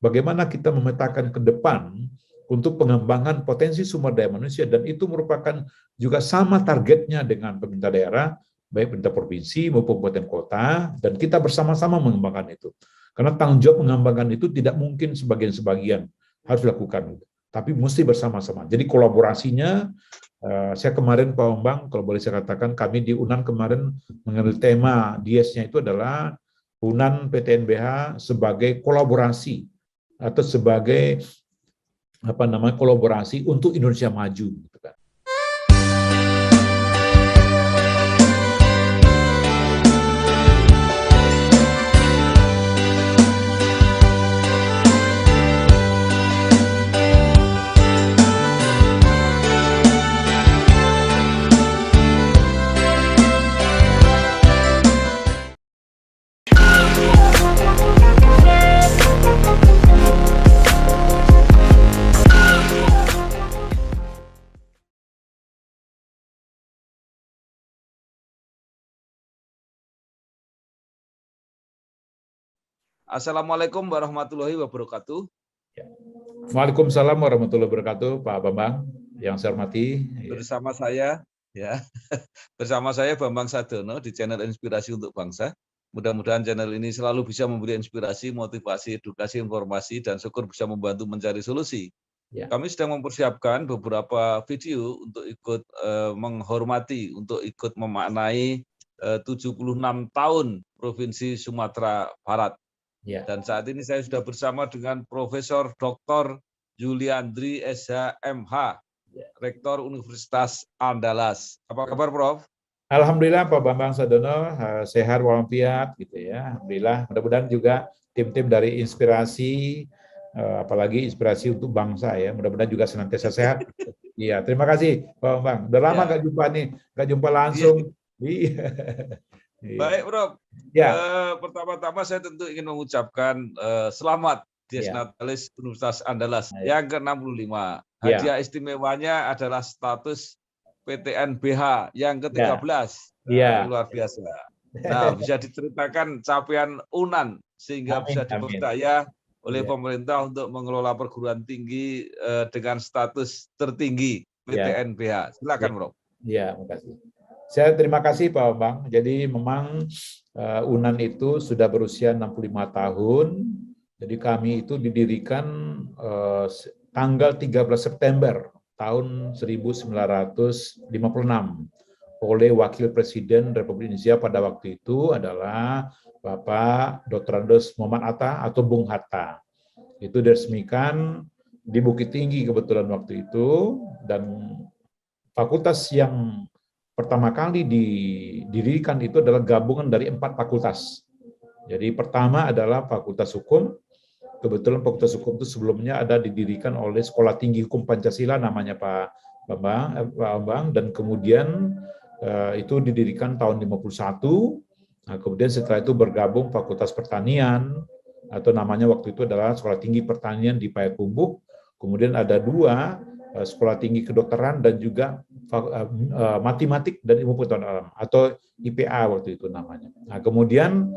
bagaimana kita memetakan ke depan untuk pengembangan potensi sumber daya manusia, dan itu merupakan juga sama targetnya dengan pemerintah daerah, baik pemerintah provinsi maupun kabupaten kota, dan kita bersama-sama mengembangkan itu. Karena tanggung jawab mengembangkan itu tidak mungkin sebagian-sebagian harus dilakukan, tapi mesti bersama-sama. Jadi kolaborasinya, saya kemarin Pak Bambang, kalau boleh saya katakan, kami di UNAN kemarin mengambil tema DS-nya itu adalah UNAN PTNBH sebagai kolaborasi atau sebagai kolaborasi untuk Indonesia maju, gitu kan. Assalamualaikum warahmatullahi wabarakatuh. Waalaikumsalam warahmatullahi wabarakatuh, Pak Bambang yang saya hormati. Bersama saya, bersama saya Bambang Sadono di channel Inspirasi untuk Bangsa. Mudah-mudahan channel ini selalu bisa memberi inspirasi, motivasi, edukasi, informasi, dan syukur bisa membantu mencari solusi. Kami sedang mempersiapkan beberapa video untuk ikut menghormati, untuk ikut memaknai 76 tahun Provinsi Sumatera Barat. Dan saat ini saya sudah bersama dengan Profesor Dr. Juliandri SH.MH, Rektor Universitas Andalas. Apa kabar, Prof? Alhamdulillah Pak Bambang Sadono sehat walafiat gitu ya. Alhamdulillah. Mudah-mudahan juga tim-tim dari Inspirasi, apalagi Inspirasi untuk Bangsa ya. Mudah-mudahan juga senantiasa sehat. Iya, terima kasih Pak Bambang. Udah lama nggak jumpa nih, nggak jumpa langsung. Iya. Baik, Prof. Pertama-tama saya tentu ingin mengucapkan selamat Dies Natalis Universitas Andalas yang ke-65. Hadiah istimewanya adalah status PTNBH yang ke-13. Luar biasa. Nah, bisa diceritakan capaian UNAN sehingga bisa dipercaya oleh pemerintah untuk mengelola perguruan tinggi dengan status tertinggi PTNBH. Silakan, Prof. Iya, makasih. Saya terima kasih Pak Bambang. Jadi memang UNAN itu sudah berusia 65 tahun. Jadi kami itu didirikan tanggal 13 September tahun 1956 oleh Wakil Presiden Republik Indonesia pada waktu itu adalah Bapak Dr. Andes Muhammad Atta atau Bung Hatta. Itu diresmikan di Bukit Tinggi kebetulan waktu itu, dan fakultas yang pertama kali didirikan itu adalah gabungan dari 4 fakultas. Jadi pertama adalah Fakultas Hukum. Kebetulan Fakultas Hukum itu sebelumnya ada didirikan oleh Sekolah Tinggi Hukum Pancasila namanya Pak Bambang, dan kemudian itu didirikan tahun 51. Nah, kemudian setelah itu bergabung Fakultas Pertanian atau namanya waktu itu adalah Sekolah Tinggi Pertanian di Payakumbuh. Kemudian ada 2 Sekolah Tinggi Kedokteran dan juga Matematik dan Ilmu Pengetahuan Alam atau IPA waktu itu namanya. Nah, kemudian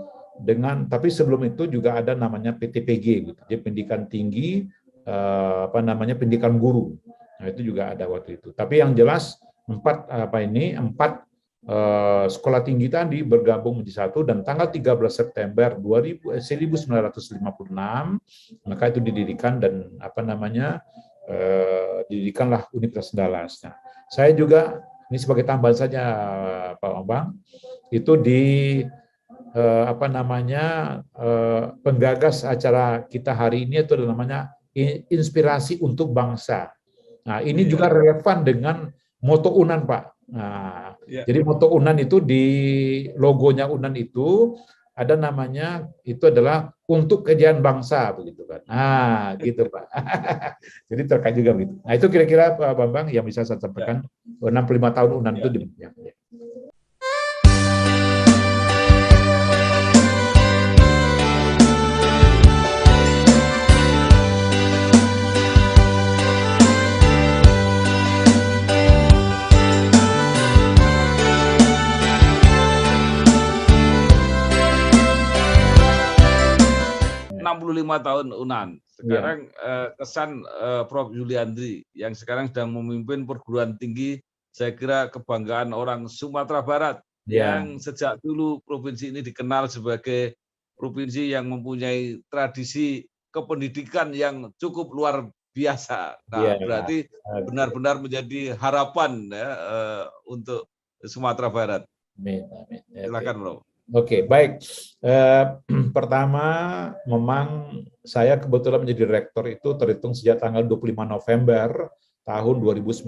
tapi sebelum itu juga ada namanya PTPG gitu. Jadi pendidikan tinggi pendidikan guru. Nah, itu juga ada waktu itu. Tapi yang jelas 4 sekolah tinggi tadi bergabung menjadi satu, dan tanggal 13 September 1956 maka itu didirikan dan didirikanlah Universitas Andalas. Nah, saya juga ini sebagai tambahan saja Pak Bambang, itu penggagas acara kita hari ini itu namanya Inspirasi untuk Bangsa. Nah, ini juga relevan dengan moto UNAN, Pak. Nah, jadi moto UNAN itu di logonya UNAN itu ada namanya, itu adalah untuk kejayaan bangsa, begitu kan. Nah, gitu Pak. Jadi terkait juga begitu. Nah, itu kira-kira Pak Bambang yang bisa saya sampaikan. 65 tahun UNAN itu demikian. Lima tahun UNAN. Sekarang kesan Prof. Yuliandri yang sekarang sedang memimpin perguruan tinggi, saya kira kebanggaan orang Sumatera Barat yang sejak dulu provinsi ini dikenal sebagai provinsi yang mempunyai tradisi kependidikan yang cukup luar biasa. Nah, berarti benar-benar menjadi harapan ya, untuk Sumatera Barat. Amin, amin. Silakan, Bro. Oke, baik. Pertama, memang saya kebetulan menjadi rektor itu terhitung sejak tanggal 25 November tahun 2019,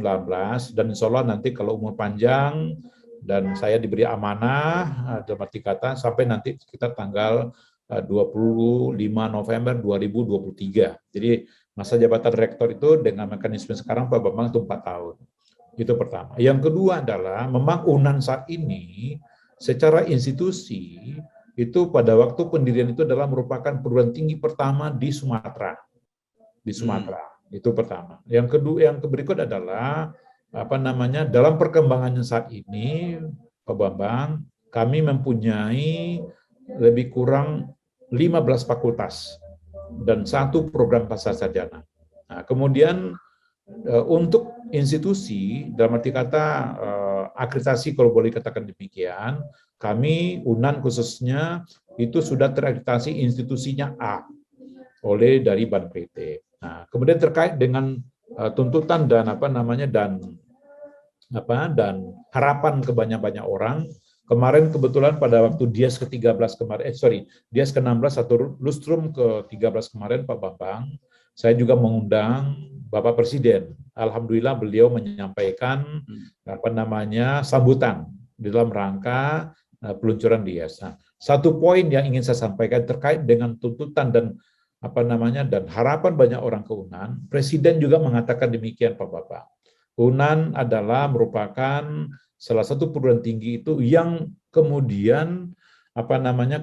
dan insya Allah nanti kalau umur panjang dan saya diberi amanah, dalam arti kata sampai nanti sekitar tanggal 25 November 2023. Jadi masa jabatan rektor itu dengan mekanisme sekarang Pak Bambang itu 4 tahun. Itu pertama. Yang kedua adalah memang UNAN saat ini secara institusi itu pada waktu pendirian itu adalah merupakan perguruan tinggi pertama di Sumatera. Di Sumatera. Itu pertama. Yang kedua, yang berikut adalah dalam perkembangannya saat ini Pak Bambang, kami mempunyai lebih kurang 15 fakultas dan 1 program pasca sarjana. Nah, kemudian untuk institusi, dalam arti kata akreditasi kalau boleh katakan demikian, kami UNAN khususnya itu sudah terakreditasi institusinya A oleh dari BANPT. Nah, kemudian terkait dengan tuntutan dan dan harapan ke banyak orang, kemarin kebetulan pada waktu Dias ke-13 kemarin, Dias ke-16 atau Lustrum ke-13 kemarin Pak Bambang, saya juga mengundang Bapak Presiden. Alhamdulillah beliau menyampaikan sambutan di dalam rangka peluncuran Dias. Nah, satu poin yang ingin saya sampaikan terkait dengan tuntutan dan dan harapan banyak orang ke UNAN, Presiden juga mengatakan demikian Pak Bapak. UNAN adalah merupakan salah satu perguruan tinggi itu yang kemudian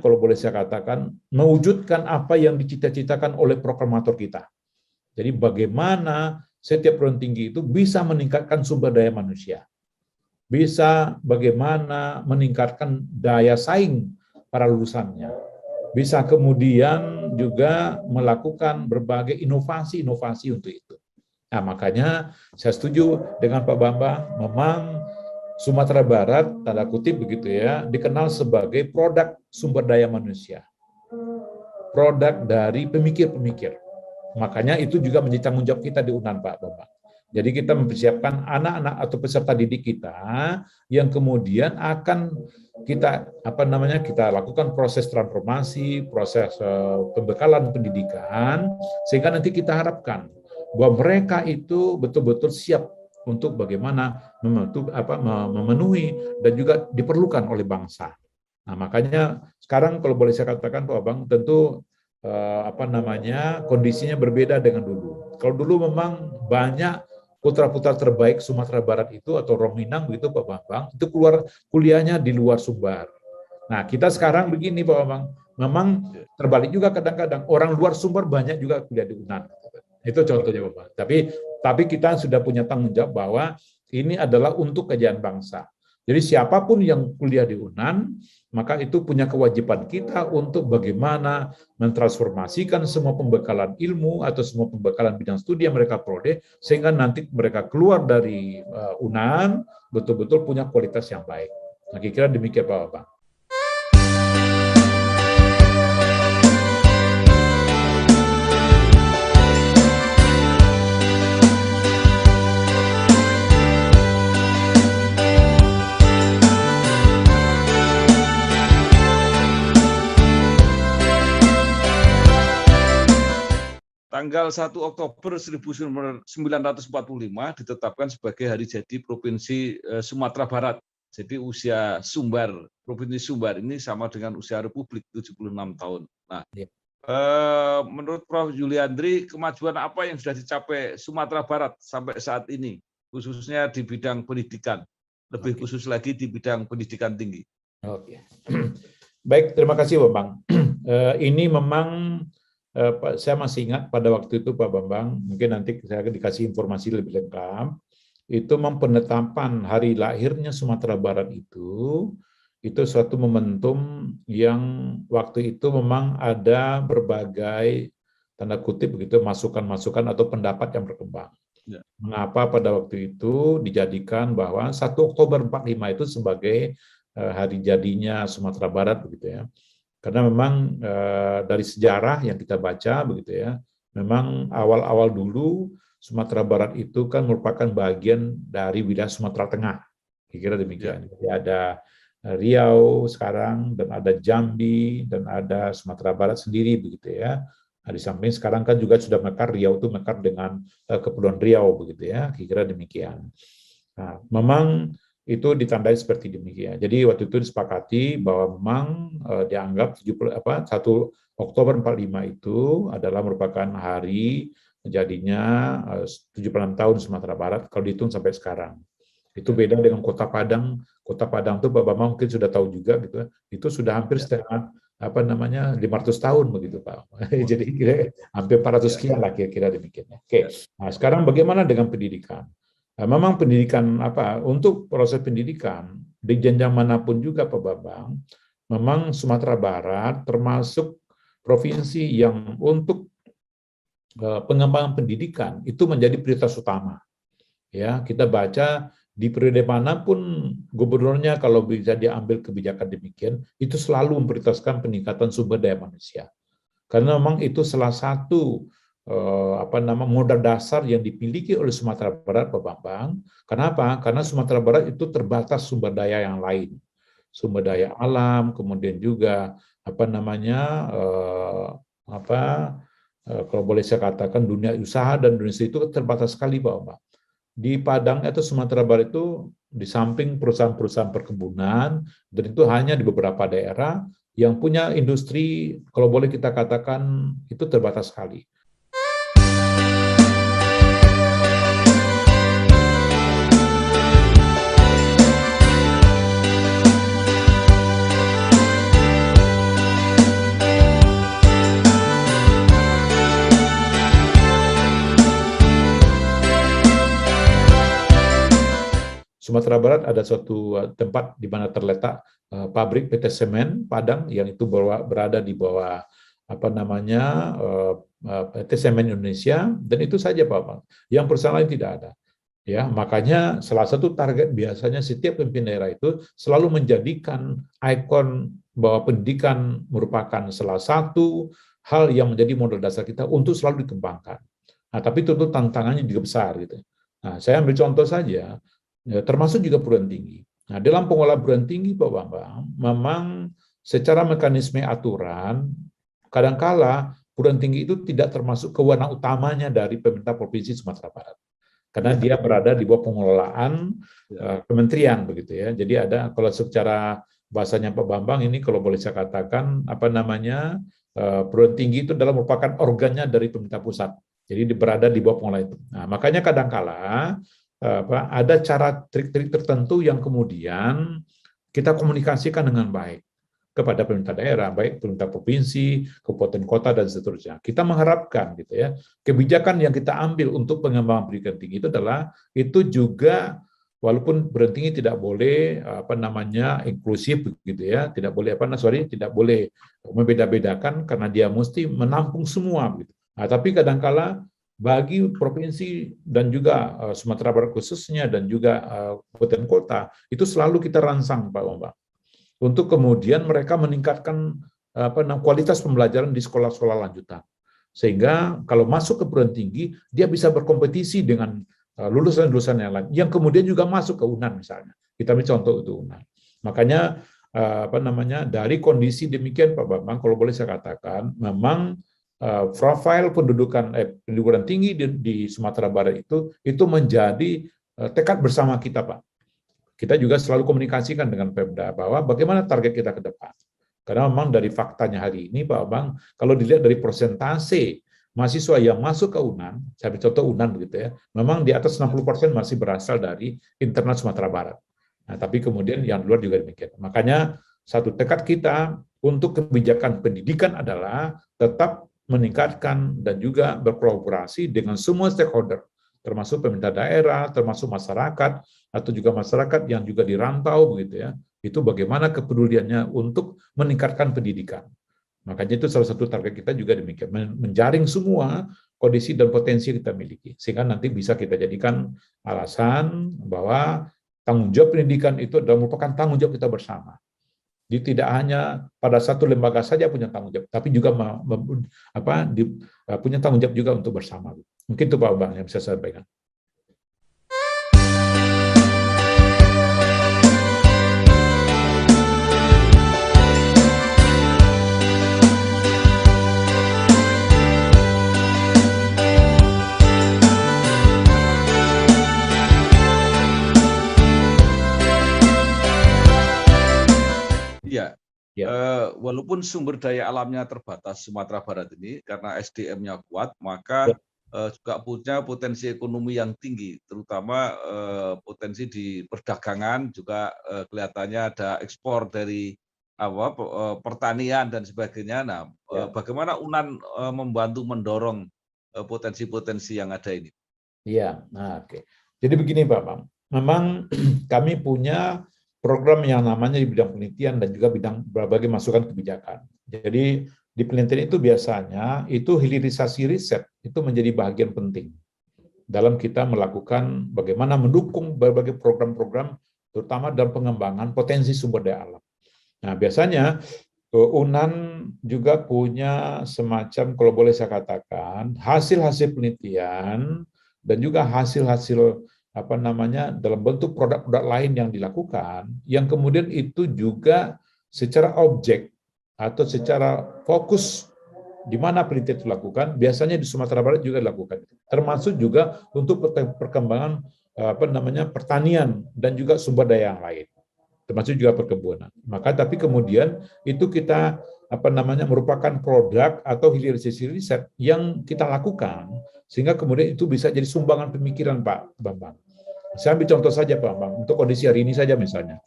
kalau boleh saya katakan mewujudkan apa yang dicita-citakan oleh proklamator kita. Jadi bagaimana setiap perguruan tinggi itu bisa meningkatkan sumber daya manusia, bisa bagaimana meningkatkan daya saing para lulusannya, bisa kemudian juga melakukan berbagai inovasi-inovasi untuk itu. Nah, makanya saya setuju dengan Pak Bambang, memang Sumatera Barat, tanda kutip begitu ya, dikenal sebagai produk sumber daya manusia, produk dari pemikir-pemikir. Makanya itu juga menjadi tanggung jawab kita di UNAN, Pak Bambang. Jadi kita mempersiapkan anak-anak atau peserta didik kita yang kemudian akan kita kita lakukan proses transformasi, proses pembekalan pendidikan, sehingga nanti kita harapkan bahwa mereka itu betul-betul siap untuk bagaimana memenuhi dan juga diperlukan oleh bangsa. Nah, makanya sekarang kalau boleh saya katakan Pak Bambang, tentu kondisinya berbeda dengan dulu. Kalau dulu memang banyak putra-putra terbaik Sumatera Barat itu atau Rominang begitu Pak Bambang, itu keluar kuliahnya di luar Sumbar. Nah, kita sekarang begini Pak Bambang, memang terbalik juga kadang-kadang orang luar Sumbar banyak juga kuliah di UNAN. Itu contohnya Bapak. Tapi kita sudah punya tanggung jawab bahwa ini adalah untuk kejayaan bangsa. Jadi siapapun yang kuliah di UNAN, maka itu punya kewajiban kita untuk bagaimana mentransformasikan semua pembekalan ilmu atau semua pembekalan bidang studi yang mereka peroleh, sehingga nanti mereka keluar dari UNAN betul-betul punya kualitas yang baik. Nah, kira-kira demikian Pak Bapak. Tanggal 1 Oktober 1945 ditetapkan sebagai hari jadi Provinsi Sumatera Barat. Jadi usia Sumbar, Provinsi Sumbar ini sama dengan usia Republik 76 tahun. Nah, menurut Prof. Yuliandri, kemajuan apa yang sudah dicapai Sumatera Barat sampai saat ini, khususnya di bidang pendidikan, lebih khusus lagi di bidang pendidikan tinggi? Oke. Baik, terima kasih Bambang. Ini memang saya masih ingat pada waktu itu Pak Bambang, mungkin nanti saya akan dikasih informasi lebih lengkap, itu penetapan hari lahirnya Sumatera Barat itu suatu momentum yang waktu itu memang ada berbagai tanda kutip begitu, masukan-masukan atau pendapat yang berkembang. Ya. Mengapa pada waktu itu dijadikan bahwa 1 Oktober 45 itu sebagai hari jadinya Sumatera Barat begitu ya. Karena memang dari sejarah yang kita baca begitu ya, memang awal-awal dulu Sumatera Barat itu kan merupakan bagian dari wilayah Sumatera Tengah. Kira-kira demikian. Jadi ada Riau sekarang, dan ada Jambi, dan ada Sumatera Barat sendiri begitu ya. Nah, di samping sekarang kan juga sudah mekar, Riau itu mekar dengan Kepulauan Riau begitu ya, kira-kira demikian. Nah, memang itu ditandai seperti demikian. Jadi waktu itu disepakati bahwa memang dianggap 1 Oktober 45 itu adalah merupakan hari jadinya 76 tahun Sumatera Barat kalau dihitung sampai sekarang. Itu beda dengan Kota Padang. Kota Padang itu Pak Bambang mungkin sudah tahu juga gitu. Itu sudah hampir setengah 500 tahun begitu Pak. Jadi hampir 400 sekian lah kira-kira demikian. Oke. Nah, sekarang bagaimana dengan pendidikan? Nah, memang pendidikan untuk proses pendidikan di jenjang manapun juga Pak Bambang, memang Sumatera Barat termasuk provinsi yang untuk pengembangan pendidikan itu menjadi prioritas utama. Ya, kita baca di periode manapun gubernurnya kalau bisa diambil kebijakan demikian, itu selalu memprioritaskan peningkatan sumber daya manusia. Karena memang itu salah satu modal dasar yang dimiliki oleh Sumatera Barat, Pak Bambang. Kenapa? Karena Sumatera Barat itu terbatas sumber daya yang lain, sumber daya alam, kemudian juga kalau boleh saya katakan dunia usaha dan dunia itu terbatas sekali, Pak Bambang. Di Padang atau Sumatera Barat itu di samping perusahaan-perusahaan perkebunan, dan itu hanya di beberapa daerah yang punya industri, kalau boleh kita katakan itu terbatas sekali. Sumatera Barat ada suatu tempat di mana terletak pabrik PT Semen Padang yang itu berada di bawah PT Semen Indonesia, dan itu saja Pak. Yang perusahaan lain tidak ada. Ya, makanya salah satu target biasanya setiap pemimpin daerah itu selalu menjadikan ikon bahwa pendidikan merupakan salah satu hal yang menjadi modal dasar kita untuk selalu dikembangkan. Nah, tapi tentu tantangannya juga besar gitu. Nah, saya ambil contoh saja, termasuk juga perguruan tinggi. Nah, dalam pengelolaan perguruan tinggi, Pak Bambang, memang secara mekanisme aturan, kadangkala perguruan tinggi itu tidak termasuk kewenangan utamanya dari pemerintah Provinsi Sumatera Barat. Karena dia berada di bawah pengelolaan kementerian, begitu ya. Jadi ada, kalau secara bahasanya Pak Bambang ini, kalau boleh saya katakan, perguruan tinggi itu adalah merupakan organnya dari pemerintah pusat. Jadi berada di bawah pengelolaan itu. Nah, makanya kadangkala ada cara trik-trik tertentu yang kemudian kita komunikasikan dengan baik kepada pemerintah daerah, baik pemerintah provinsi, kabupaten kota, dan seterusnya. Kita mengharapkan gitu ya, kebijakan yang kita ambil untuk pengembangan pendidikan tinggi itu adalah itu juga, walaupun perguruan tinggi tidak boleh inklusif gitu ya, tidak boleh tidak boleh membeda-bedakan karena dia mesti menampung semua gitu. Nah, tapi kadangkala bagi provinsi dan juga Sumatera Barat khususnya dan juga kabupaten kota itu selalu kita rangsang Pak Bambang untuk kemudian mereka meningkatkan kualitas pembelajaran di sekolah-sekolah lanjutan, sehingga kalau masuk ke perguruan tinggi dia bisa berkompetisi dengan lulusan-lulusan yang lain yang kemudian juga masuk ke UNAN misalnya. Kita ambil contoh itu UNAN. Makanya dari kondisi demikian Pak Bambang, kalau boleh saya katakan memang profil pendidikan tinggi di Sumatera Barat itu menjadi tekad bersama kita, Pak. Kita juga selalu komunikasikan dengan Pemda bahwa bagaimana target kita ke depan. Karena memang dari faktanya hari ini, Pak Bang, kalau dilihat dari persentase mahasiswa yang masuk ke UNAN, saya ambil contoh UNAN begitu ya, memang di atas 60% masih berasal dari internal Sumatera Barat. Nah, tapi kemudian yang luar juga demikian. Makanya satu tekad kita untuk kebijakan pendidikan adalah tetap meningkatkan dan juga berkolaborasi dengan semua stakeholder, termasuk pemerintah daerah, termasuk masyarakat, atau juga masyarakat yang juga dirantau begitu ya. Itu bagaimana kepeduliannya untuk meningkatkan pendidikan. Makanya itu salah satu target kita juga demikian, menjaring semua kondisi dan potensi yang kita miliki, sehingga nanti bisa kita jadikan alasan bahwa tanggung jawab pendidikan itu adalah merupakan tanggung jawab kita bersama. Jadi tidak hanya pada satu lembaga saja punya tanggung jawab, tapi juga punya tanggung jawab juga untuk bersama. Mungkin itu Pak Bang yang bisa saya sampaikan. Ya, walaupun sumber daya alamnya terbatas Sumatera Barat ini, karena SDM-nya kuat, maka juga punya potensi ekonomi yang tinggi, terutama potensi di perdagangan juga kelihatannya ada ekspor dari pertanian dan sebagainya. Nah, bagaimana UNAN membantu mendorong potensi-potensi yang ada ini? Iya, nah oke. Jadi begini Pak Bang, memang kami punya program yang namanya di bidang penelitian dan juga bidang berbagai masukan kebijakan. Jadi di penelitian itu biasanya itu hilirisasi riset itu menjadi bagian penting dalam kita melakukan bagaimana mendukung berbagai program-program terutama dalam pengembangan potensi sumber daya alam. Nah biasanya UNAN juga punya semacam, kalau boleh saya katakan, hasil-hasil penelitian dan juga hasil-hasil dalam bentuk produk-produk lain yang dilakukan, yang kemudian itu juga secara objek atau secara fokus di mana penelitian itu dilakukan, biasanya di Sumatera Barat juga dilakukan, termasuk juga untuk perkembangan pertanian dan juga sumber daya yang lain, termasuk juga perkebunan. Maka tapi kemudian itu kita merupakan produk atau hilirisasi riset yang kita lakukan, sehingga kemudian itu bisa jadi sumbangan pemikiran Pak Bambang. Saya ambil contoh saja Pak Bambang, untuk kondisi hari ini saja misalnya.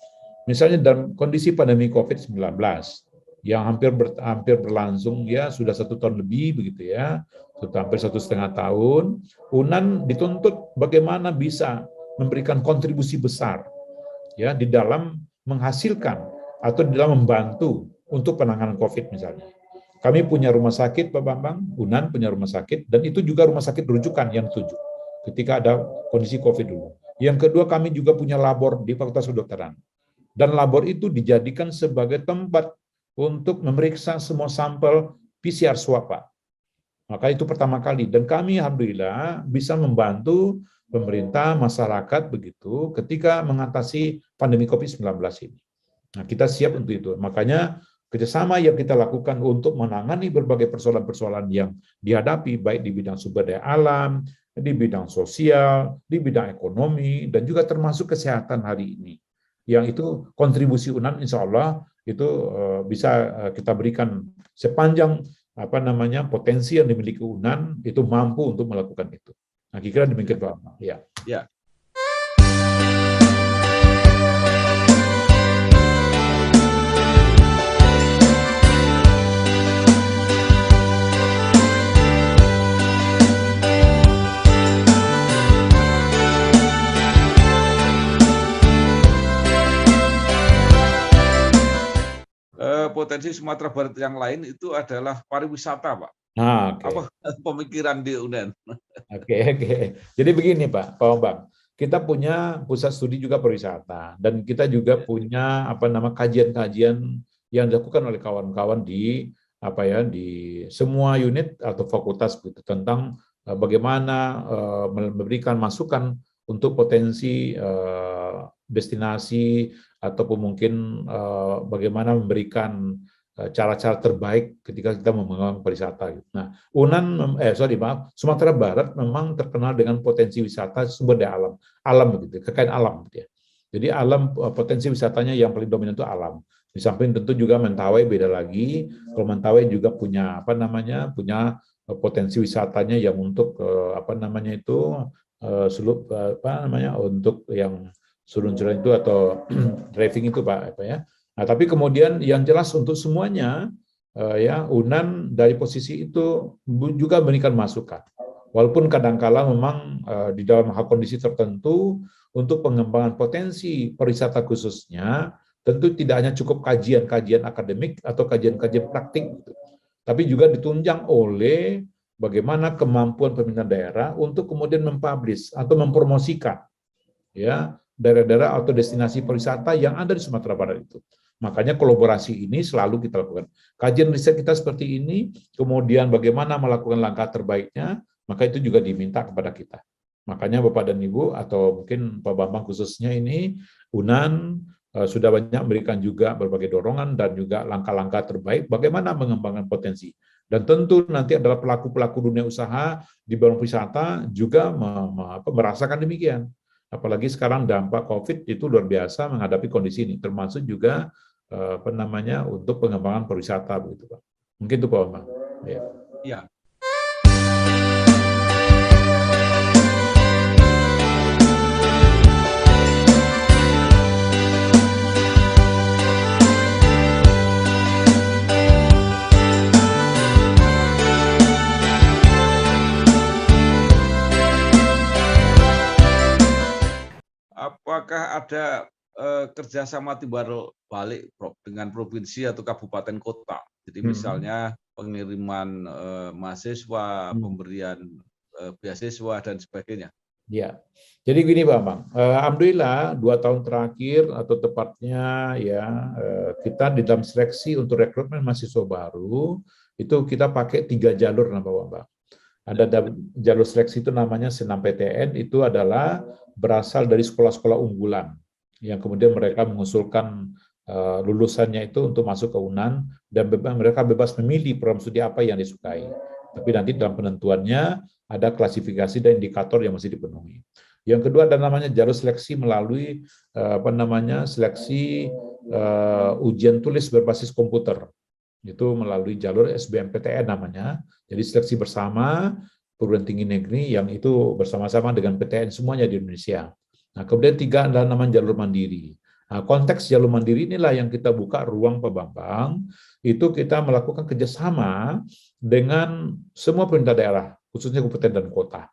Misalnya dalam kondisi pandemi COVID-19 yang hampir berlangsung ya sudah 1 tahun lebih begitu ya, sudah hampir 1,5 tahun, UNAN dituntut bagaimana bisa memberikan kontribusi besar ya di dalam menghasilkan atau di dalam membantu untuk penanganan COVID misalnya. Kami punya rumah sakit Pak Bambang, UNAN punya rumah sakit, dan itu juga rumah sakit rujukan yang 7 ketika ada kondisi COVID dulu. Yang kedua, kami juga punya labor di Fakultas Kedokteran. Dan labor itu dijadikan sebagai tempat untuk memeriksa semua sampel PCR swab, Pak. Maka itu pertama kali. Dan kami alhamdulillah bisa membantu pemerintah, masyarakat begitu ketika mengatasi pandemi COVID-19 ini. Nah, kita siap untuk itu. Makanya kerjasama yang kita lakukan untuk menangani berbagai persoalan-persoalan yang dihadapi, baik di bidang sumber daya alam, di bidang sosial, di bidang ekonomi, dan juga termasuk kesehatan hari ini. Yang itu kontribusi UNAN insya Allah itu bisa kita berikan sepanjang potensi yang dimiliki UNAN itu mampu untuk melakukan itu. Nah, kira-kira demikian Pak. Ya. Ya. Potensi Sumatera Barat yang lain itu adalah pariwisata, Pak. Nah, okay. Apa pemikiran di UNAN? Oke. Jadi begini Pak Bambang, kita punya pusat studi juga pariwisata, dan kita juga punya kajian-kajian yang dilakukan oleh kawan-kawan di semua unit atau fakultas gitu, tentang bagaimana memberikan masukan untuk potensi destinasi ataupun mungkin bagaimana memberikan cara-cara terbaik ketika kita mengembangkan pariwisata. Nah, Sumatera Barat memang terkenal dengan potensi wisata sumber daya alam begitu, kekayaan alam gitu ya. Jadi alam, potensi wisatanya yang paling dominan itu alam. Di samping tentu juga Mentawai beda lagi. Kalau Mentawai juga punya punya potensi wisatanya yang untuk untuk yang surun-surun itu atau driving itu Pak Nah, tapi kemudian yang jelas untuk semuanya UNAN dari posisi itu juga memberikan masukan. Walaupun kadang-kala memang di dalam hal kondisi tertentu untuk pengembangan potensi pariwisata khususnya tentu tidak hanya cukup kajian-kajian akademik atau kajian-kajian praktik, gitu, tapi juga ditunjang oleh bagaimana kemampuan pemerintah daerah untuk kemudian mempublish atau mempromosikan ya daerah-daerah atau destinasi pariwisata yang ada di Sumatera Barat itu. Makanya kolaborasi ini selalu kita lakukan. Kajian riset kita seperti ini, kemudian bagaimana melakukan langkah terbaiknya, maka itu juga diminta kepada kita. Makanya Bapak dan Ibu, atau mungkin Pak Bambang khususnya ini, UNAN sudah banyak memberikan juga berbagai dorongan dan juga langkah-langkah terbaik bagaimana mengembangkan potensi. Dan tentu nanti adalah pelaku-pelaku dunia usaha di bidang wisata juga merasakan demikian. Apalagi sekarang dampak COVID itu luar biasa menghadapi kondisi ini, termasuk juga untuk pengembangan pariwisata begitu Pak. Mungkin itu Pak Bambang. Ya. Ya. Apakah ada kerjasama timbal balik dengan provinsi atau kabupaten kota? Jadi misalnya pengiriman mahasiswa, pemberian beasiswa dan sebagainya. Ya, jadi gini Pak Bambang, alhamdulillah 2 tahun terakhir atau tepatnya ya kita di dalam seleksi untuk rekrutmen mahasiswa baru itu kita pakai 3 jalur Pak Bambang. Ada jalur seleksi itu namanya SNMPTN, itu adalah berasal dari sekolah-sekolah unggulan yang kemudian mereka mengusulkan lulusannya itu untuk masuk ke UNAN dan mereka bebas memilih program studi apa yang disukai. Tapi nanti dalam penentuannya ada klasifikasi dan indikator yang mesti dipenuhi. Yang kedua ada namanya jalur seleksi melalui seleksi ujian tulis berbasis komputer. Itu melalui jalur SBMPTN namanya. Jadi seleksi bersama perguruan tinggi negeri yang itu bersama-sama dengan PTN semuanya di Indonesia. Nah, kemudian 3 adalah namanya jalur mandiri. Nah, konteks jalur mandiri inilah yang kita buka ruang Pak Bambang, itu kita melakukan kerjasama dengan semua pemerintah daerah, khususnya kabupaten dan kota,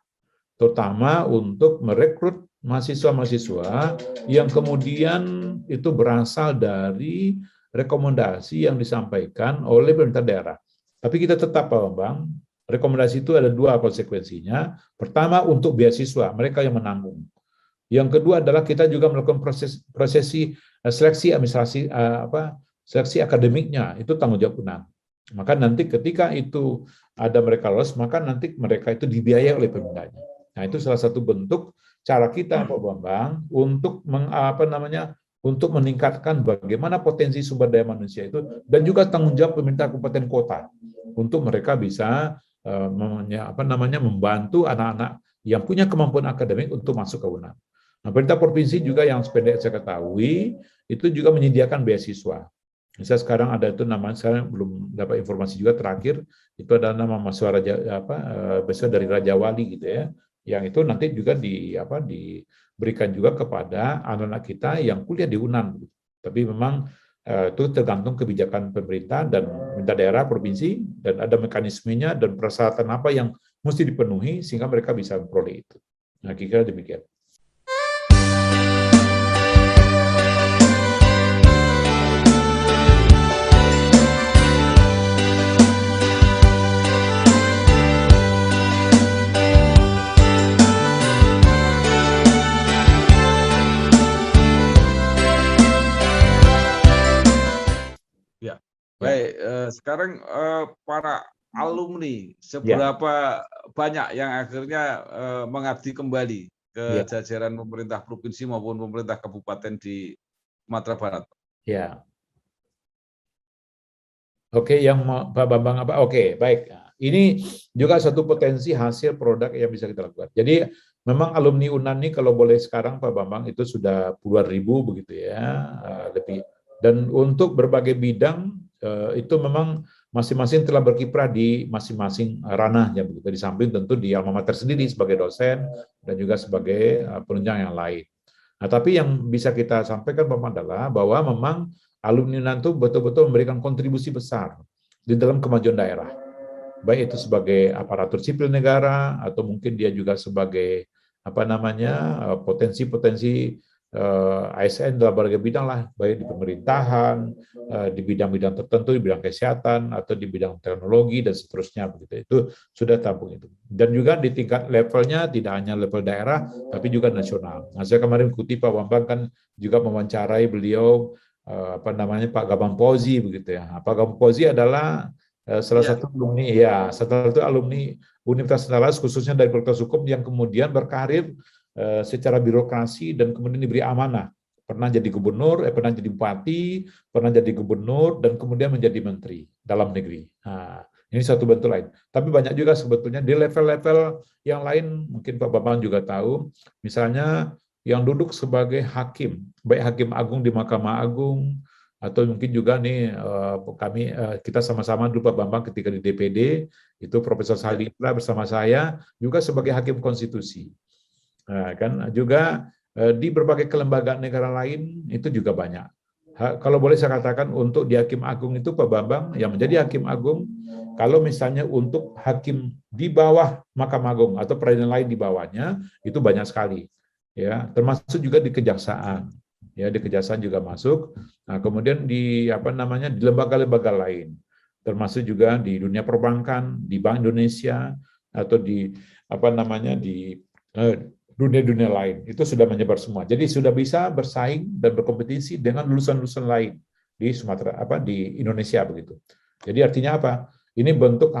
terutama untuk merekrut mahasiswa-mahasiswa yang kemudian itu berasal dari rekomendasi yang disampaikan oleh pemerintah daerah. Tapi kita tetap Pak Bambang, rekomendasi itu ada 2 konsekuensinya. Pertama untuk beasiswa, mereka yang menanggung. Yang kedua adalah kita juga melakukan prosesi seleksi administrasi seleksi akademiknya, itu tanggung jawab UNAN. Maka nanti ketika itu ada mereka lolos, maka nanti mereka itu dibiayai oleh pemerintahnya. Nah, itu salah satu bentuk cara kita Pak Bambang untuk untuk meningkatkan bagaimana potensi sumber daya manusia itu dan juga tanggung jawab pemerintah kabupaten kota untuk mereka bisa membantu anak-anak yang punya kemampuan akademik untuk masuk ke UNAN. Nah, pemerintah provinsi juga yang sependek saya ketahui itu juga menyediakan beasiswa. Misalnya sekarang ada itu namanya, saya belum dapat informasi juga terakhir, itu ada nama mahasiswa beasiswa dari Raja Wali gitu ya, yang itu nanti juga diberikan juga kepada anak-anak kita yang kuliah di UNAN. Tapi memang itu tergantung kebijakan pemerintah dan pemerintah daerah, provinsi, dan ada mekanismenya dan persyaratan apa yang mesti dipenuhi sehingga mereka bisa memperoleh itu. Nah, kira-kira demikian. Baik, sekarang para alumni seberapa banyak yang akhirnya mengabdi kembali ke jajaran pemerintah provinsi maupun pemerintah kabupaten di Sumatera Barat? Ya. Oke, yang Pak Bambang apa? Oke, baik. Ini juga satu potensi hasil produk yang bisa kita lakukan. Jadi memang alumni UNAN ini kalau boleh sekarang Pak Bambang itu sudah puluhan ribu begitu ya, lebih. Dan untuk berbagai bidang itu memang masing-masing telah berkiprah di masing-masing ranahnya begitu. Di samping tentu di alma mater sendiri sebagai dosen dan juga sebagai penunjang yang lain. Nah, tapi yang bisa kita sampaikan adalah bahwa memang alumni UNAN itu betul-betul memberikan kontribusi besar di dalam kemajuan daerah. Baik itu sebagai aparatur sipil negara atau mungkin dia juga sebagai potensi-potensi ASN dalam berbagai bidang lah, baik di pemerintahan, di bidang-bidang tertentu, di bidang kesehatan, atau di bidang teknologi, dan seterusnya. Begitu. Itu sudah tampung itu. Dan juga di tingkat levelnya, tidak hanya level daerah, tapi juga nasional. Nah, saya kemarin ikuti Pak Bambang kan juga mewawancarai beliau, Pak Gabang Pozi, begitu ya. Pak Gabang Pozi adalah salah satu alumni, ya, salah satu alumni Universitas Andalas, khususnya dari Fakultas Hukum, yang kemudian berkarir secara birokrasi dan kemudian diberi amanah. Pernah jadi gubernur, pernah jadi bupati, pernah jadi gubernur, dan kemudian menjadi menteri dalam negeri. Nah, ini satu bentuk lain. Tapi banyak juga sebetulnya di level-level yang lain, mungkin Pak Bambang juga tahu, misalnya yang duduk sebagai hakim, baik hakim agung di Mahkamah Agung, atau mungkin juga nih kita sama-sama dulu Pak Bambang ketika di DPD, itu Profesor Salitra bersama saya, juga sebagai hakim konstitusi. Nah, kan juga di berbagai kelembagaan negara lain itu juga banyak. Kalau boleh saya katakan untuk di Hakim Agung itu Pak Bambang yang menjadi Hakim Agung, kalau misalnya untuk hakim di bawah Mahkamah Agung atau peradilan lain di bawahnya itu banyak sekali, ya, termasuk juga di kejaksaan, ya, di kejaksaan juga masuk. Nah, kemudian di di lembaga-lembaga lain, termasuk juga di dunia perbankan, di Bank Indonesia, atau di di dunia-dunia lain, itu sudah menyebar semua. Jadi sudah bisa bersaing dan berkompetisi dengan lulusan-lulusan lain di Sumatera, di Indonesia begitu. Jadi artinya apa? Ini bentuk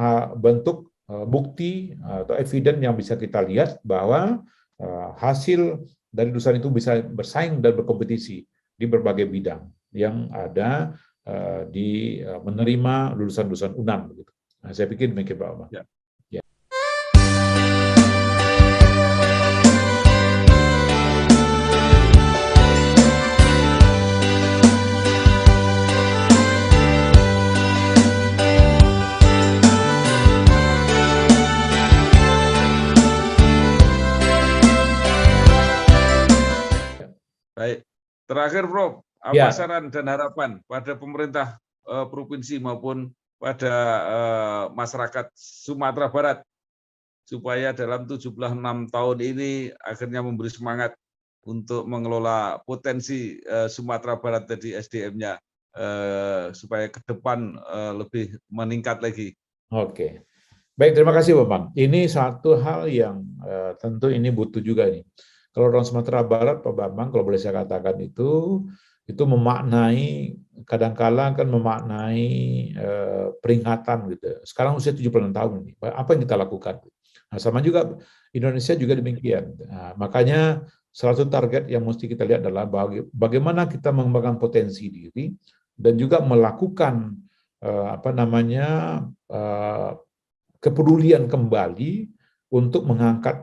bukti atau evidence yang bisa kita lihat bahwa hasil dari lulusan itu bisa bersaing dan berkompetisi di berbagai bidang yang ada di menerima lulusan-lulusan UNAM begitu. Nah, saya pikir demikian Pak Omar. Ya. Baik, terakhir Prof, apa saran dan harapan pada pemerintah provinsi maupun pada masyarakat Sumatera Barat supaya dalam 76 tahun ini akhirnya memberi semangat untuk mengelola potensi Sumatera Barat tadi SDM-nya supaya ke depan lebih meningkat lagi. Oke. Baik, terima kasih Bapak. Ini satu hal yang tentu ini butuh juga nih. Kalau orang Sumatera Barat, Pak Bambang, kalau boleh saya katakan itu memaknai, kadang-kala kan memaknai peringatan gitu. Sekarang usia 76 tahun ini, apa yang kita lakukan? Nah, sama juga Indonesia juga demikian. Nah, makanya salah satu target yang mesti kita lihat adalah bagaimana kita mengembangkan potensi diri dan juga melakukan kepedulian kembali untuk mengangkat.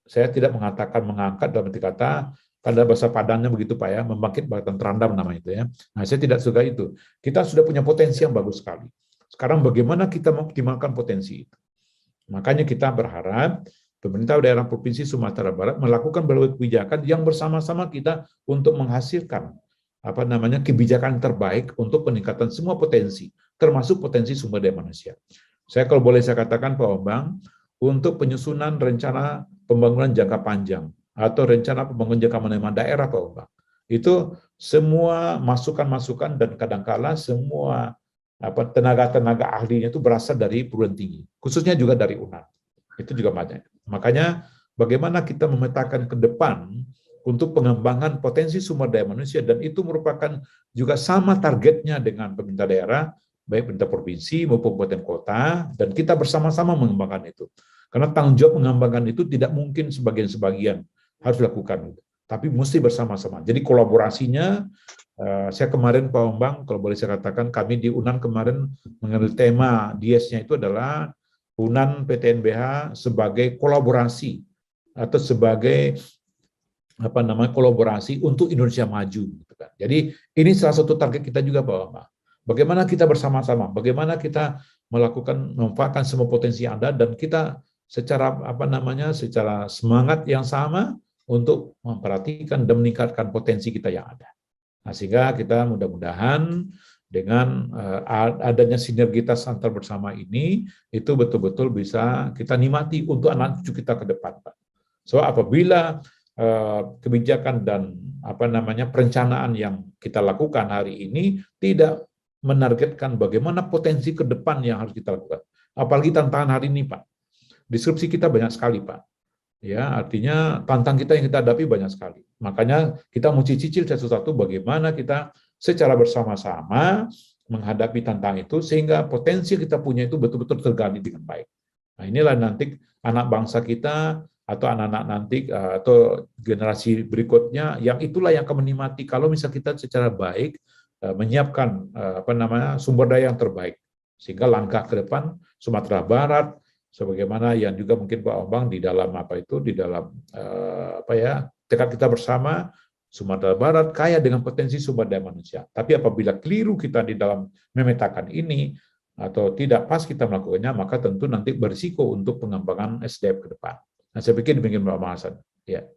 Saya tidak mengatakan mengangkat dalam arti kata, pada bahasa Padangnya begitu Pak ya, membangkitkan terandam nama itu ya. Nah, saya tidak suka itu. Kita sudah punya potensi yang bagus sekali. Sekarang bagaimana kita mengoptimalkan potensi itu? Makanya kita berharap pemerintah daerah Provinsi Sumatera Barat melakukan berbagai kebijakan yang bersama-sama kita untuk menghasilkan kebijakan terbaik untuk peningkatan semua potensi, termasuk potensi sumber daya manusia. Saya kalau boleh saya katakan Pak Bambang, untuk penyusunan rencana pembangunan jangka panjang atau rencana pembangunan jangka menengah daerah Pak Bambang, itu semua masukan-masukan dan kadangkala semua tenaga-tenaga ahlinya itu berasal dari perguruan tinggi, khususnya juga dari UNAM. Itu juga banyak. Makanya bagaimana kita memetakan ke depan untuk pengembangan potensi sumber daya manusia, dan itu merupakan juga sama targetnya dengan pemerintah daerah, baik pemerintah provinsi maupun kabupaten kota, dan kita bersama-sama mengembangkan itu. Karena tanggung jawab mengembangkan itu tidak mungkin sebagian-sebagian harus dilakukan, tapi mesti bersama-sama. Jadi kolaborasinya, saya kemarin Pak Bambang, kalau boleh saya katakan, kami di UNAN kemarin mengambil tema DS-nya itu adalah UNAN PTNBH sebagai kolaborasi atau sebagai kolaborasi untuk Indonesia maju. Jadi ini salah satu target kita juga Pak Bambang. Bagaimana kita bersama-sama, bagaimana kita memanfaatkan semua potensi yang ada, dan kita secara secara semangat yang sama untuk memperhatikan dan meningkatkan potensi kita yang ada. Nah, sehingga kita mudah-mudahan dengan adanya sinergitas antar bersama ini, itu betul-betul bisa kita nikmati untuk anak cucu kita ke depan, Pak. So apabila kebijakan dan perencanaan yang kita lakukan hari ini tidak menargetkan bagaimana potensi ke depan yang harus kita lakukan. Apalagi tantangan hari ini, Pak. Disrupsi kita banyak sekali, Pak. Ya, artinya tantangan kita yang kita hadapi banyak sekali. Makanya kita mesti cicil satu-satu bagaimana kita secara bersama-sama menghadapi tantangan itu sehingga potensi kita punya itu betul-betul tergali dengan baik. Nah, inilah nanti anak bangsa kita atau anak-anak nanti atau generasi berikutnya yang itulah yang akan menikmati kalau misal kita secara baik menyiapkan sumber daya yang terbaik sehingga langkah ke depan Sumatera Barat sebagaimana yang juga mungkin Pak Bambang di dalam tekad kita bersama Sumatera Barat kaya dengan potensi sumber daya manusia. Tapi apabila keliru kita di dalam memetakan ini atau tidak pas kita melakukannya, maka tentu nanti berisiko untuk pengembangan SDM ke depan. Nah, saya pikir demikian Pak Hasan. Ya.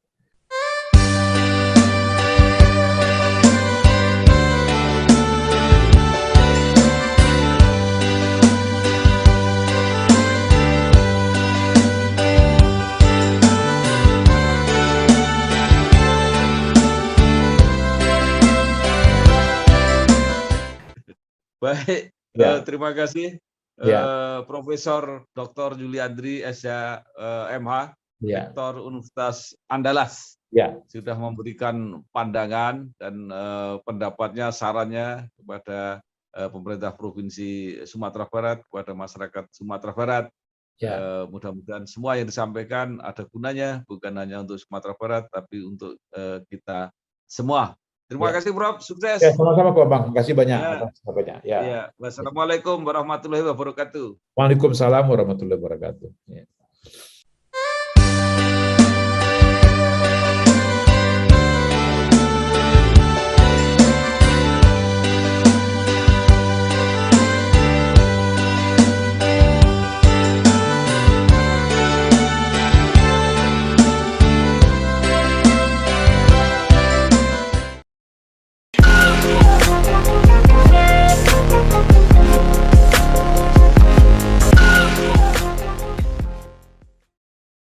Baik, terima kasih Profesor Dr. Juliandri SH.MH, Rektor Universitas Andalas, sudah memberikan pandangan dan pendapatnya, sarannya kepada pemerintah Provinsi Sumatera Barat, kepada masyarakat Sumatera Barat. Mudah-mudahan semua yang disampaikan ada gunanya, bukan hanya untuk Sumatera Barat, tapi untuk kita semua. Terima kasih, Prof. Sukses. Ya, sama-sama, Pak Bang. Terima kasih banyak atas sampainya. Wassalamualaikum warahmatullahi wabarakatuh. Waalaikumsalam warahmatullahi wabarakatuh.